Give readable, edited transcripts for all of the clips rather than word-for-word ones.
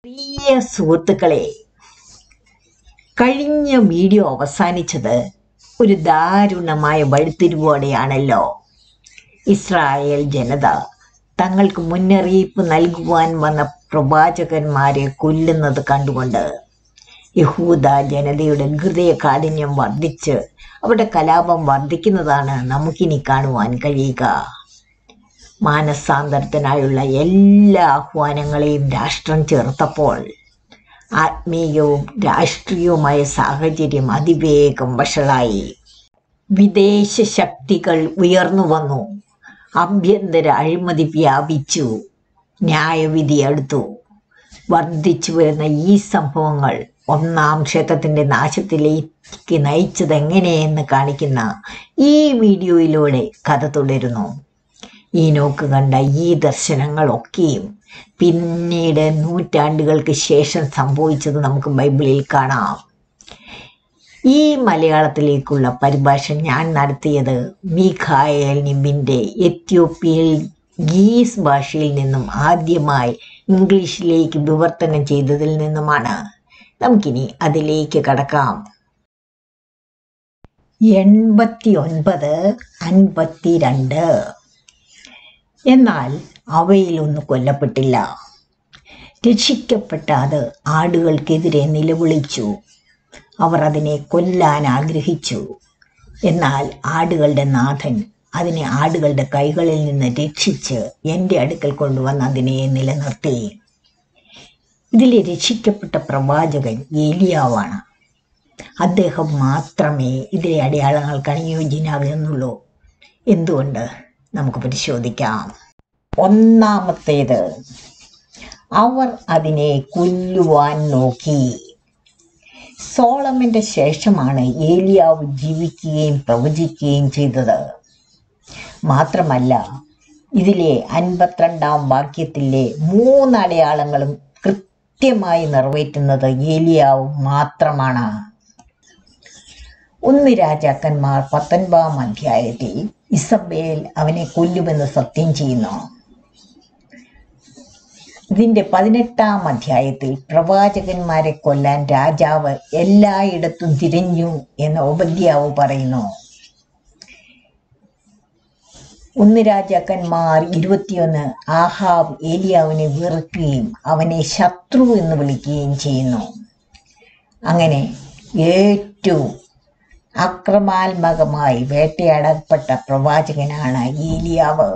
പ്രിയ സുഹൃത്തുക്കളെ, കഴിഞ്ഞ വീഡിയോ അവസാനിച്ചത് ഒരു ദാരുണമായ വഴിത്തിരിവോടെയാണല്ലോ. ഇസ്രായേൽ ജനത തങ്ങൾക്ക് മുന്നറിയിപ്പ് നൽകുവാൻ വന്ന പ്രവാചകന്മാരെ കൊല്ലുന്നത് കണ്ടുകൊണ്ട് യഹൂദ ജനതയുടെ ഹൃദയകാഠിന്യം വർദ്ധിച്ച് അവരുടെ കലാപം വർദ്ധിക്കുന്നതാണ് നമുക്കിനി കാണുവാൻ കഴിയുക. മാനസാന്തരത്തിനായുള്ള എല്ലാ ആഹ്വാനങ്ങളെയും രാഷ്ട്രം ചേർത്തപ്പോൾ ആത്മീയവും രാഷ്ട്രീയവുമായ സാഹചര്യം അതിവേഗം വഷളായി. വിദേശ ശക്തികൾ ഉയർന്നു വന്നു, ആഭ്യന്തര അഴിമതി വ്യാപിച്ചു, ന്യായവിധി അടുത്തു. വർദ്ധിച്ചു വരുന്ന ഈ സംഭവങ്ങൾ ഒന്നാം ക്ഷേത്രത്തിന്റെ നാശത്തിലേക്ക് നയിച്ചത് എങ്ങനെയെന്ന് കാണിക്കുന്ന ഈ വീഡിയോയിലൂടെ കഥ തുടരുന്നു. ഈനോക്ക് കണ്ട ഈ ദർശനങ്ങളൊക്കെയും പിന്നീട് നൂറ്റാണ്ടുകൾക്ക് ശേഷം സംഭവിച്ചത് നമുക്ക് ബൈബിളിൽ കാണാം. ഈ മലയാളത്തിലേക്കുള്ള പരിഭാഷ ഞാൻ നടത്തിയത് മീഖായേൽ നിബിൻ്റെ എത്യോപ്യയിൽ ഗീസ് ഭാഷയിൽ നിന്നും ആദ്യമായി ഇംഗ്ലീഷിലേക്ക് വിവർത്തനം ചെയ്തതിൽ നിന്നുമാണ്. നമുക്കിനി അതിലേക്ക് കടക്കാം. 89-52. എന്നാൽ അവയിലൊന്നും കൊല്ലപ്പെട്ടില്ല. രക്ഷിക്കപ്പെട്ട അത് ആടുകൾക്കെതിരെ നിലവിളിച്ചു. അവർ അതിനെ കൊല്ലാൻ ആഗ്രഹിച്ചു. എന്നാൽ ആടുകളുടെ നാഥൻ അതിനെ ആടുകളുടെ കൈകളിൽ നിന്ന് രക്ഷിച്ച് എൻ്റെ അടുക്കൽ കൊണ്ടുവന്ന് അതിനെ നിലനിർത്തി. ഇതിലെ രക്ഷിക്കപ്പെട്ട പ്രവാചകൻ ഏലിയാവാണ്. അദ്ദേഹം മാത്രമേ ഇതിലെ അടയാളങ്ങൾക്ക് അനുയോജ്യനാകുന്നുള്ളൂ. എന്തുകൊണ്ട്? നമുക്ക് പരിശോധിക്കാം. ഒന്നാമത്തേത്, അവർ അതിനെ കൊല്ലുവാൻ നോക്കി. സോളമന്റെ ശേഷമാണ് ഏലിയാവ് ജീവിക്കുകയും പ്രവചിക്കുകയും ചെയ്തത്. മാത്രമല്ല, ഇതിലെ 52-ാം വാക്യത്തിലെ 3 അടയാളങ്ങളും കൃത്യമായി നിറവേറ്റുന്നത് ഏലിയാവ് മാത്രമാണ്. 1 രാജാക്കന്മാർ 19-ാം അധ്യായത്തിൽ ഇസബേൽ അവനെ കൊല്ലുമെന്ന് സത്യം ചെയ്യുന്നു. ഇതിന്റെ 18-ാം അധ്യായത്തിൽ പ്രവാചകന്മാരെ കൊല്ലാൻ രാജാവ് എല്ലായിടത്തും തിരഞ്ഞു എന്ന് ഓബദ്യാവ് പറയുന്നു. 1 രാജാക്കന്മാർ 21 ആഹാബ് ഏലിയാവിനെ വെറുക്കുകയും അവനെ ശത്രു എന്ന് വിളിക്കുകയും ചെയ്യുന്നു. അങ്ങനെ ഏറ്റവും അക്രമാത്മകമായി വേട്ടയാടപ്പെട്ട പ്രവാചകനാണ് ഏലിയാവ്.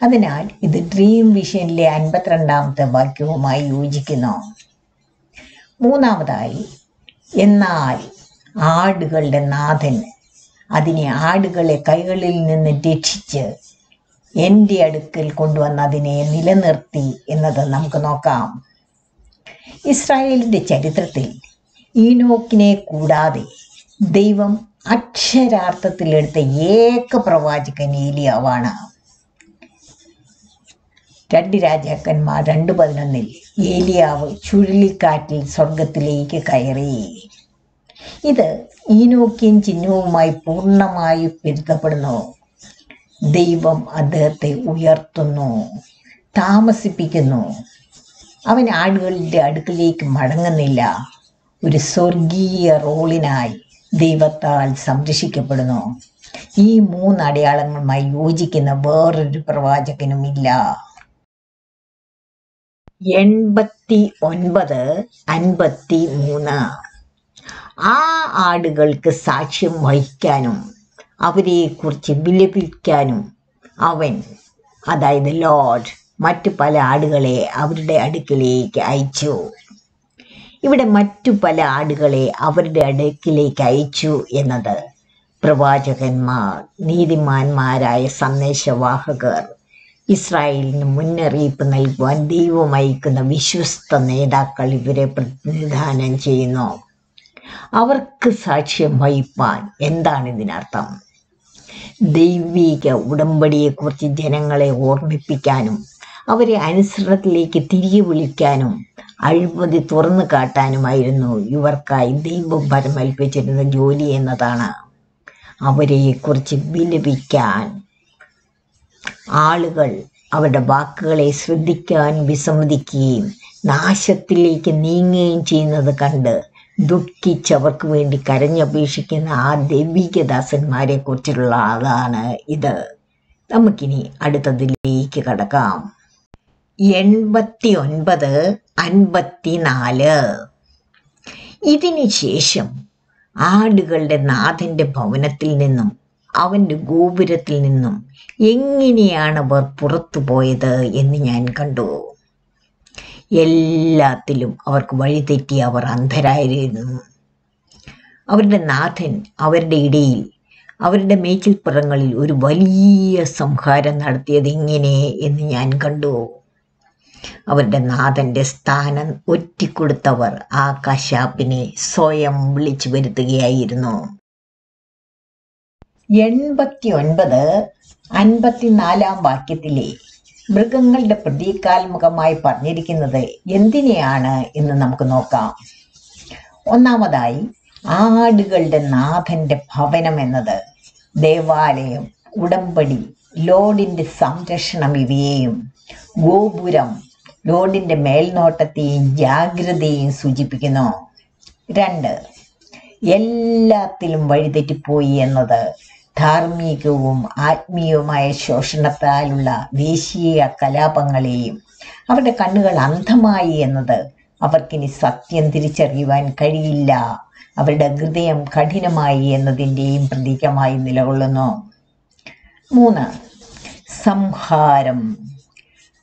അതിനാൽ ഇത് ഡ്രീം വിഷനിലെ 52-ാമത്തെ വാക്യവുമായി യോജിക്കുന്നു. മൂന്നാമതായി, എന്നാൽ ആടുകളുടെ നാഥൻ അതിനെ ആടുകളെ കൈകളിൽ നിന്ന് രക്ഷിച്ച് എൻ്റെ അടുക്കൽ കൊണ്ടുവന്ന് അതിനെ നിലനിർത്തി എന്നത് നമുക്ക് നോക്കാം. ഇസ്രായേലിന്റെ ചരിത്രത്തിൽ ഈനോക്കിനെ കൂടാതെ ദൈവം അക്ഷരാർത്ഥത്തിലെടുത്ത ഏക പ്രവാചകൻ ഏലിയാവാണ്. 2 രാജാക്കന്മാർ 2:11 ഏലിയാവ് ചുഴലിക്കാറ്റിൽ സ്വർഗത്തിലേക്ക് കയറി. ഇത് ഈനോക്കിയൻ ചിഹ്നവുമായി പൂർണ്ണമായി പൊരുത്തപ്പെടുന്നു. ദൈവം അദ്ദേഹത്തെ ഉയർത്തുന്നു, താമസിപ്പിക്കുന്നു. അവൻ ആടുകളുടെ അടുക്കിലേക്ക് മടങ്ങുന്നില്ല. ഒരു സ്വർഗീയ റോളിനായി ദൈവത്താൽ സംരക്ഷിക്കപ്പെടുന്നു. ഈ 3 അടയാളങ്ങളുമായി യോജിക്കുന്ന വേറൊരു പ്രവാചകനുമില്ല. 89-53. ആ ആടുകൾക്ക് സാക്ഷ്യം വഹിക്കാനും അവരെക്കുറിച്ച് വിലപിക്കാനും അവൻ, അതായത് ലോർഡ്, മറ്റു പല ആടുകളെ അവരുടെ അടുക്കിലേക്ക് അയച്ചു. ഇവിടെ മറ്റു പല ആടുകളെ അവരുടെ അടുക്കിലേക്ക് അയച്ചു എന്നത് പ്രവാചകന്മാർ, നീതിമാന്മാരായ സന്ദേശവാഹകർ, ഇസ്രായേലിന് മുന്നറിയിപ്പ് നൽകുവാൻ ദൈവം അയക്കുന്ന വിശ്വസ്ത നേതാക്കൾ ഇവരെ പ്രതിനിധാനം ചെയ്യുന്നു. അവർക്ക് സാക്ഷ്യം വഹിപ്പാൻ എന്താണ് ഇതിനർത്ഥം? ദൈവിക ഉടമ്പടിയെക്കുറിച്ച് ജനങ്ങളെ ഓർമ്മിപ്പിക്കാനും അവരെ അനുസരണത്തിലേക്ക് തിരികെ വിളിക്കാനും അഴിമതി തുറന്നു കാട്ടാനുമായിരുന്നു ഇവർക്കായി ദൈവം പരമേൽപ്പിച്ചിരുന്ന ജോലി എന്നതാണ്. അവരെക്കുറിച്ച് വിലപിക്കാൻ ആളുകൾ അവരുടെ വാക്കുകളെ ശ്രദ്ധിക്കാൻ വിസമ്മതിക്കുകയും നാശത്തിലേക്ക് നീങ്ങുകയും ചെയ്യുന്നത് കണ്ട് ദുഃഖിച്ചവർക്ക് വേണ്ടി കരഞ്ഞപേക്ഷിക്കുന്ന ആ ദൈവികദാസന്മാരെ കുറിച്ചുള്ള അതാണ് ഇത്. നമുക്കിനി അടുത്തതിലേക്ക് കടക്കാം. 89-54. ഇതിനു ശേഷം ആടുകളുടെ നാഥന്റെ ഭവനത്തിൽ നിന്നും അവന്റെ ഗോപുരത്തിൽ നിന്നും എങ്ങനെയാണ് അവർ പുറത്തു പോയത് എന്ന് ഞാൻ കണ്ടു. എല്ലാത്തിലും അവർക്ക് വഴിതെറ്റി അവർ അന്ധരായിരുന്നു. അവരുടെ നാഥൻ അവരുടെ ഇടയിൽ അവരുടെ മേച്ചിൽപ്പുറങ്ങളിൽ ഒരു വലിയ സംഹാരം നടത്തിയത് ഇങ്ങനെ എന്ന് ഞാൻ കണ്ടു. അവരുടെ നാഥന്റെ സ്ഥാനം ഒറ്റിക്കൊടുത്തവർ ആ കശാപ്പിനെ സ്വയം വിളിച്ചു വരുത്തുകയായിരുന്നു. 89-54 വാക്യത്തിലെ മൃഗങ്ങളുടെ പ്രതീകാത്മകമായി പറഞ്ഞിരിക്കുന്നത് എന്തിനെയാണ് എന്ന് നമുക്ക് നോക്കാം. ഒന്നാമതായി, ആടുകളുടെ നാഥന്റെ ഭവനം എന്നത് ദേവാലയം, ഉടമ്പടി, ലോഡിന്റെ സംരക്ഷണം ഇവയെയും ഗോപുരം ലോഡിന്റെ മേൽനോട്ടത്തെയും ജാഗ്രതയെയും സൂചിപ്പിക്കുന്നു. 2, എല്ലാത്തിലും വഴിതെറ്റിപ്പോയി എന്നത് ധാർമ്മികവും ആത്മീയവുമായ ശോഷണത്താലുള്ള ദേശീയ കലാപങ്ങളെയും അവരുടെ കണ്ണുകൾ അന്ധമായി എന്നത് അവർക്കിനി സത്യം തിരിച്ചറിയുവാൻ കഴിയില്ല, അവരുടെ ഹൃദയം കഠിനമായി എന്നതിൻ്റെയും പ്രതീകമായി നിലകൊള്ളുന്നു. 3, സംഹാരം.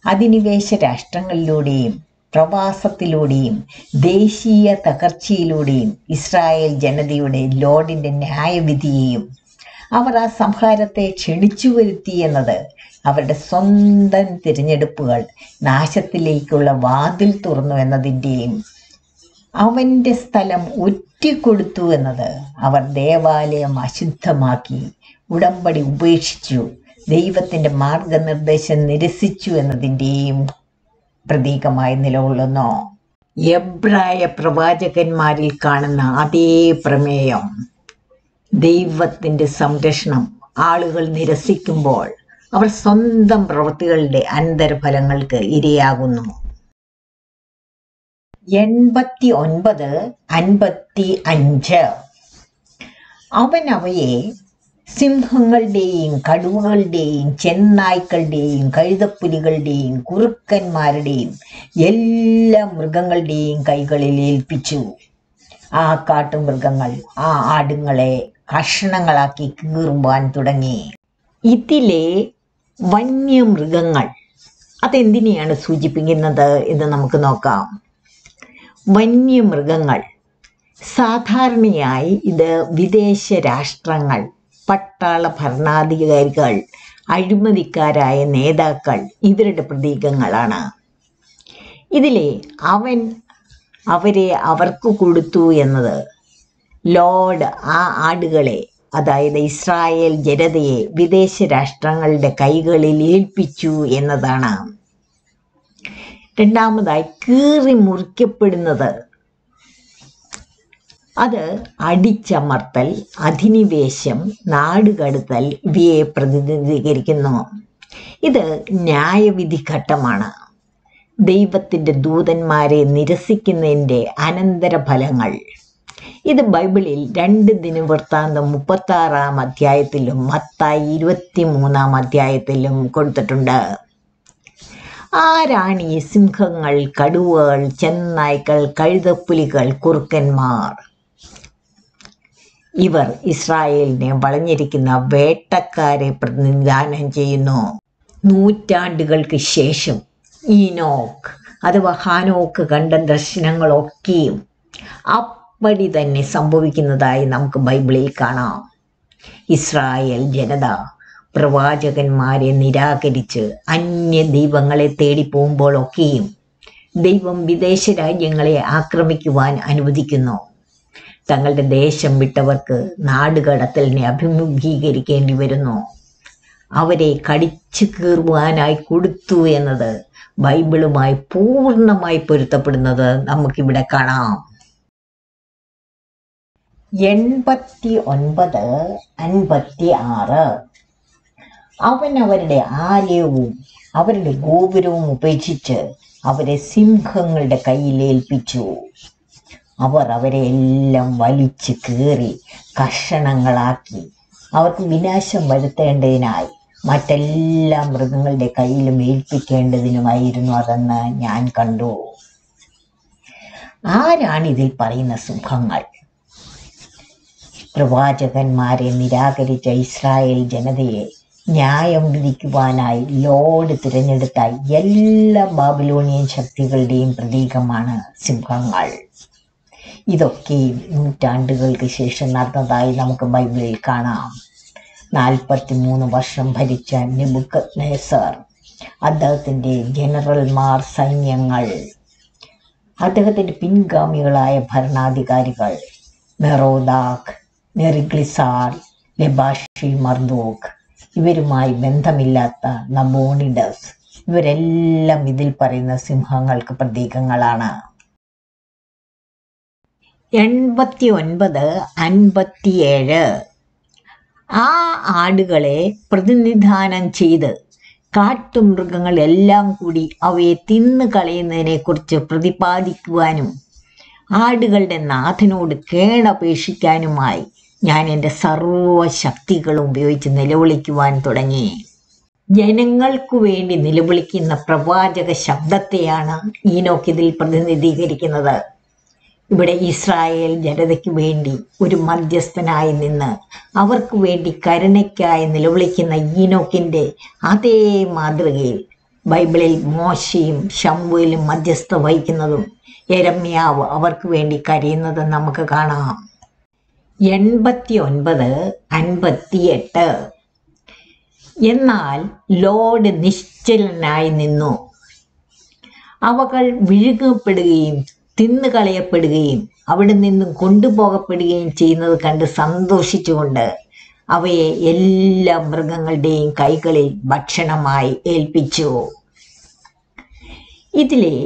അധിനിവേശ രാഷ്ട്രങ്ങളിലൂടെയും പ്രവാസത്തിലൂടെയും ദേശീയ തകർച്ചയിലൂടെയും ഇസ്രായേൽ ജനതയുടെ ലോഡിന്റെ ന്യായവിധിയെയും അവർ ആ സംഹാരത്തെ ക്ഷണിച്ചു വരുത്തി എന്നത് അവരുടെ സ്വന്തം തിരഞ്ഞെടുപ്പുകൾ നാശത്തിലേക്കുള്ള വാതിൽ തുറന്നു എന്നതിൻ്റെയും അവൻ്റെ സ്ഥലം ഒറ്റിക്കൊടുത്തു എന്നത് അവർ ദേവാലയം അശുദ്ധമാക്കി ഉടമ്പടി ഉപേക്ഷിച്ചു ദൈവത്തിൻ്റെ മാർഗനിർദ്ദേശം നിരസിച്ചു എന്നതിൻ്റെയും പ്രതീകമായി നിലകൊള്ളുന്നു. എബ്രായ പ്രവാചകന്മാരിൽ കാണുന്ന അതേ പ്രമേയം. ദൈവത്തിൻ്റെ സംരക്ഷണം ആളുകൾ നിരസിക്കുമ്പോൾ അവർ സ്വന്തം പ്രവൃത്തികളുടെ അനന്തരഫലങ്ങൾക്ക് ഇരയാകുന്നു. 89-55. അവൻ അവയെ സിംഹങ്ങളുടെയും കടുവകളുടെയും ചെന്നായ്ക്കളുടെയും കഴുതപ്പുലികളുടെയും കുറുക്കന്മാരുടെയും എല്ലാ മൃഗങ്ങളുടെയും കൈകളിൽ ഏൽപ്പിച്ചു. ആ കാട്ടുമൃഗങ്ങൾ ആ ആടുങ്ങളെ കഷണങ്ങളാക്കി കീറുവാൻ തുടങ്ങി. ഇതിലെ വന്യമൃഗങ്ങൾ അതെന്തിനെയാണ് സൂചിപ്പിക്കുന്നത് എന്ന് നമുക്ക് നോക്കാം. വന്യമൃഗങ്ങൾ സാധാരണയായി ഇത് വിദേശ രാഷ്ട്രങ്ങൾ, പട്ടാള ഭരണാധികാരികൾ, അഴിമതിക്കാരായ നേതാക്കൾ ഇവരുടെ പ്രതീകങ്ങളാണ്. ഇതിലെ അവൻ അവരെ അവർക്ക് കൊടുത്തു എന്നത് ലോർഡ് ആ ആടുകളെ, അതായത് ഇസ്രായേൽ ജനതയെ വിദേശ രാഷ്ട്രങ്ങളുടെ കൈകളിൽ ഏൽപ്പിച്ചു എന്നതാണ്. രണ്ടാമതായി, കീറി മുറിക്കപ്പെടുന്നത്. അത് അടിച്ചമർത്തൽ, അധിനിവേശം, നാടുകടത്തൽ ഇവയെ പ്രതിനിധീകരിക്കുന്നു. ഇത് ന്യായവിധി ഘട്ടമാണ്. ദൈവത്തിൻ്റെ ദൂതന്മാരെ നിരസിക്കുന്നതിൻ്റെ അനന്തരഫലങ്ങൾ. ഇത് ബൈബിളിൽ 2 ദിനവൃത്താന്തം 36-ാം അധ്യായത്തിലും മത്തായി 23-ാം അധ്യായത്തിലും കൊടുത്തിട്ടുണ്ട്. ആരാണ് ഈ സിംഹങ്ങൾ, കടുവകൾ, ചെന്നായ്ക്കൾ, കഴുതപ്പുലികൾ, കുറുക്കന്മാർ? ഇവർ ഇസ്രായേലിനെ വളഞ്ഞിരിക്കുന്ന വേട്ടക്കാരെ പ്രതിനിധാനം ചെയ്യുന്നു. നൂറ്റാണ്ടുകൾക്ക് ശേഷം ഈനോക്ക് അഥവാ ഹാനോക്ക് കണ്ട ദർശനങ്ങളൊക്കെയും അപ്പടി തന്നെ സംഭവിക്കുന്നതായി നമുക്ക് ബൈബിളിൽ കാണാം. ഇസ്രായേൽ ജനത പ്രവാചകന്മാരെ നിരാകരിച്ച് അന്യ ദൈവങ്ങളെ തേടി പോകുമ്പോഴൊക്കെയും ദൈവം വിദേശ രാജ്യങ്ങളെ ആക്രമിക്കുവാൻ അനുവദിക്കുന്നു. തങ്ങളുടെ ദേശം വിട്ടവർക്ക് നാടുകടത്തലിനെ അഭിമുഖീകരിക്കേണ്ടി വരുന്നു. അവരെ കടിച്ചു കീറുവാനായി കൊടുത്തു എന്നത് ബൈബിളുമായി പൂർണ്ണമായി പൊരുത്തപ്പെടുന്നത് നമുക്കിവിടെ കാണാം. 89-56. അവൻ അവരുടെ ആലയവും അവരുടെ ഗോപുരവും ഉപേക്ഷിച്ച് അവരെ സിംഹങ്ങളുടെ കയ്യിൽ ഏൽപ്പിച്ചു. അവർ അവരെ എല്ലാം വലിച്ചു കീറി കഷണങ്ങളാക്കി അവർക്ക് വിനാശം വരുത്തേണ്ടതിനായി മറ്റെല്ലാ മൃഗങ്ങളുടെ കയ്യിലും ഏൽപ്പിക്കേണ്ടതിനുമായിരുന്നു അതെന്ന് ഞാൻ കണ്ടു. ആരാണിതിൽ പറയുന്ന സിംഹങ്ങൾ? പ്രവാചകന്മാരെ നിരാകരിച്ച ഇസ്രായേൽ ജനതയെ ന്യായം വിധിക്കുവാനായി ലോർഡ് തിരഞ്ഞെടുത്ത എല്ലാ ബാബിലോണിയൻ ശക്തികളുടെയും പ്രതീകമാണ് സിംഹങ്ങൾ. ഇതൊക്കെയും നൂറ്റാണ്ടുകൾക്ക് ശേഷം നടന്നതായി നമുക്ക് ബൈബിളിൽ കാണാം. 43 വർഷം ഭരിച്ച നെബൂഖദ്നേസർ, അദ്ദേഹത്തിൻ്റെ ജനറൽമാർ, സൈന്യങ്ങൾ, അദ്ദേഹത്തിൻ്റെ പിൻഗാമികളായ ഭരണാധികാരികൾ മെറോദാഖ്, നെറിഗ്ലിസാർ, ലെബാഷി മർദോഖ്, ഇവരുമായി ബന്ധമില്ലാത്ത നബോണിഡസ്, ഇവരെല്ലാം ഇതിൽ പറയുന്ന സിംഹങ്ങൾക്ക് പ്രതീകങ്ങളാണ്. 89, 57 ആ ആടുകളെ പ്രതിനിധാനം ചെയ്ത് കാട്ടുമൃഗങ്ങളെല്ലാം കൂടി അവയെ തിന്നു കളയുന്നതിനെ കുറിച്ച് പ്രതിപാദിക്കുവാനും ആടുകളുടെ നാഥനോട് കേണപേക്ഷിക്കാനുമായി ഞാൻ എൻ്റെ സർവശക്തികളും ഉപയോഗിച്ച് നിലവിളിക്കുവാൻ തുടങ്ങി. ജനങ്ങൾക്കു വേണ്ടി നിലവിളിക്കുന്ന പ്രവാചക ശബ്ദത്തെയാണ് ഈനോക്ക് ഇതിൽ പ്രതിനിധീകരിക്കുന്നത്. ഇവിടെ ഇസ്രായേൽ ജനതയ്ക്ക് വേണ്ടി ഒരു മധ്യസ്ഥനായി നിന്ന് അവർക്ക് വേണ്ടി കരുണയ്ക്കായി നിലവിളിക്കുന്ന ഈനോക്കിൻ്റെ അതേ മാതൃകയിൽ ബൈബിളിൽ മോശയും ശമൂവേലും മധ്യസ്ഥ വഹിക്കുന്നതും യെരമ്യാവ് അവർക്ക് വേണ്ടി കരയുന്നതും നമുക്ക് കാണാം. 89, 58 എന്നാൽ ലോർഡ് നിശ്ചലനായി നിന്നു. അവകൾ വിഴുങ്ങപ്പെടുകയും തിന്നുകളയപ്പെടുകയും അവിടെ നിന്നും കൊണ്ടുപോകപ്പെടുകയും ചെയ്യുന്നത് കണ്ട് സന്തോഷിച്ചുകൊണ്ട് അവയെ എല്ലാ മൃഗങ്ങളുടെയും കൈകളിൽ ഭക്ഷണമായി ഏൽപ്പിച്ചു. ഇതിലെ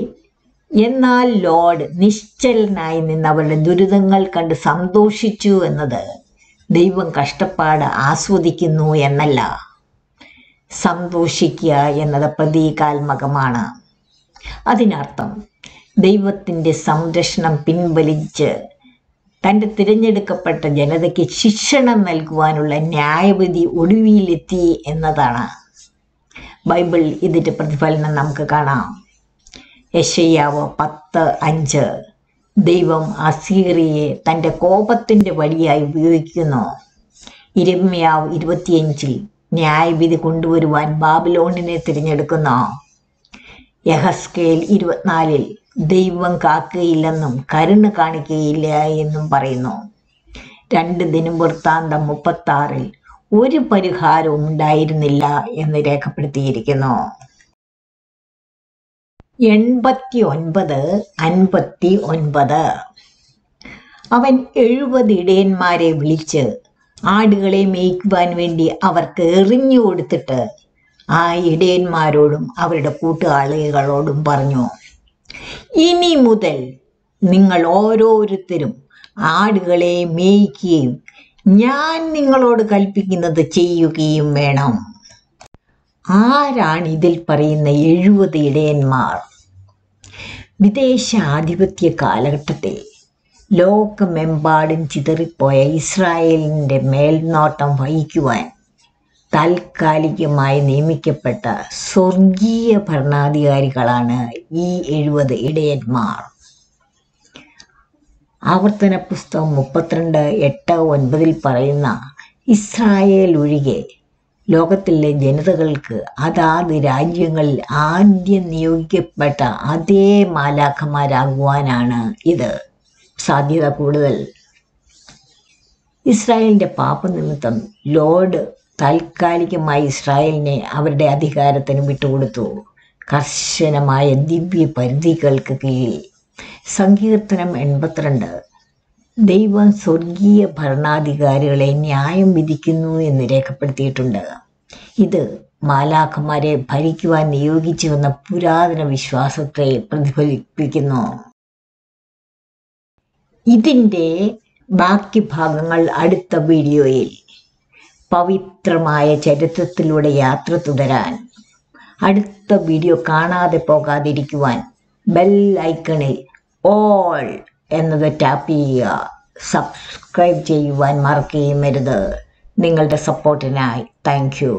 എന്നാൽ ലോർഡ് നിശ്ചലനായി നിന്ന് അവരുടെ ദുരിതങ്ങൾ കണ്ട് സന്തോഷിച്ചു എന്നത് ദൈവം കഷ്ടപ്പാട് ആസ്വദിക്കുന്നു എന്നല്ല. സന്തോഷിക്കുക എന്നത് പ്രതീകാത്മകമാണ്. അതിനർത്ഥം ദൈവത്തിൻ്റെ സംരക്ഷണം പിൻവലിച്ച് തൻ്റെ തിരഞ്ഞെടുക്കപ്പെട്ട ജനതയ്ക്ക് ശിക്ഷണം നൽകുവാനുള്ള ന്യായവിധി ഒടുവിലെത്തി എന്നതാണ്. ബൈബിൾ ഇതിൻ്റെ പ്രതിഫലനം നമുക്ക് കാണാം. യെശയ്യാവ് 10:5 ദൈവം അസീറിയെ തൻ്റെ കോപത്തിൻ്റെ വടിയായി ഉപയോഗിക്കുന്നു. യിരെമ്യാവ് 25 ന്യായവിധി കൊണ്ടുവരുവാൻ ബാബിലോണിനെ തിരഞ്ഞെടുക്കുന്നു. യഹസ്കേൽ 24 ദൈവം കാക്കുകയില്ലെന്നും കരുണ കാണിക്കുകയില്ല എന്നും പറയുന്നു. 2 ദിനവൃത്താന്തം 36 ഒരു പരിഹാരവും ഉണ്ടായിരുന്നില്ല എന്ന് രേഖപ്പെടുത്തിയിരിക്കുന്നു. 89, 59 അവൻ 70 ഇടയന്മാരെ വിളിച്ച് ആടുകളെ മേയ്ക്കുവാൻ വേണ്ടി അവർക്ക് എറിഞ്ഞു കൊടുത്തിട്ട് ആ ഇടയന്മാരോടും അവരുടെ കൂട്ടുകാളികളോടും പറഞ്ഞു, ഇനി മുതൽ നിങ്ങൾ ഓരോരുത്തരും ആടുകളെ മേയ്ക്കുകയും ഞാൻ നിങ്ങളോട് കൽപ്പിക്കുന്നത് ചെയ്യുകയും വേണം. ആരാണ് ഇതിൽ പറയുന്ന 70 ഇടയന്മാർ? വിദേശ ആധിപത്യ കാലഘട്ടത്തിൽ ലോകമെമ്പാടും ചിതറിപ്പോയ ഇസ്രായേലിൻ്റെ മേൽനോട്ടം വഹിക്കുവാൻ താൽക്കാലികമായി നിയമിക്കപ്പെട്ട സ്വർഗീയ ഭരണാധികാരികളാണ് ഈ 70 ഇടയന്മാർ. ആവർത്തന പുസ്തകം 32:8-9 പറയുന്ന ഇസ്രായേൽ ഒഴികെ ലോകത്തിലെ ജനതകൾക്ക് അതാത് രാജ്യങ്ങളിൽ ആദ്യം നിയോഗിക്കപ്പെട്ട അതേ മാലാഖമാരാകുവാനാണ് ഇത് സാധ്യത കൂടുതൽ. ഇസ്രായേലിൻ്റെ പാപനിമിത്തം ലോർഡ് താൽക്കാലികമായി ഇസ്രായേലിനെ അവരുടെ അധികാരത്തിന് വിട്ടുകൊടുത്തു, കർശനമായ ദിവ്യ പരിധികൾക്ക് കീഴിൽ. സങ്കീർത്തനം 82 ദൈവം സ്വർഗീയ ഭരണാധികാരികളെ ന്യായം വിധിക്കുന്നു എന്ന് രേഖപ്പെടുത്തിയിട്ടുണ്ട്. ഇത് മാലാഖമാരെ ഭരിക്കുവാൻ നിയോഗിച്ചുവെന്ന പുരാതന വിശ്വാസത്തെ പ്രതിഫലിപ്പിക്കുന്നു. ഇതിൻ്റെ ബാക്കി ഭാഗങ്ങൾ അടുത്ത വീഡിയോയിൽ. പവിത്രമായ ചരിത്രത്തിലൂടെ യാത്ര തുടരാൻ, അടുത്ത വീഡിയോ കാണാതെ പോകാതിരിക്കുവാൻ ബെൽ ഐക്കണിൽ ഓൾ എന്നത് ടാപ്പ് ചെയ്യുക. സബ്സ്ക്രൈബ് ചെയ്യുവാൻ മറക്കുകയും അരുത്. നിങ്ങളുടെ സപ്പോർട്ടിനായി താങ്ക് യു.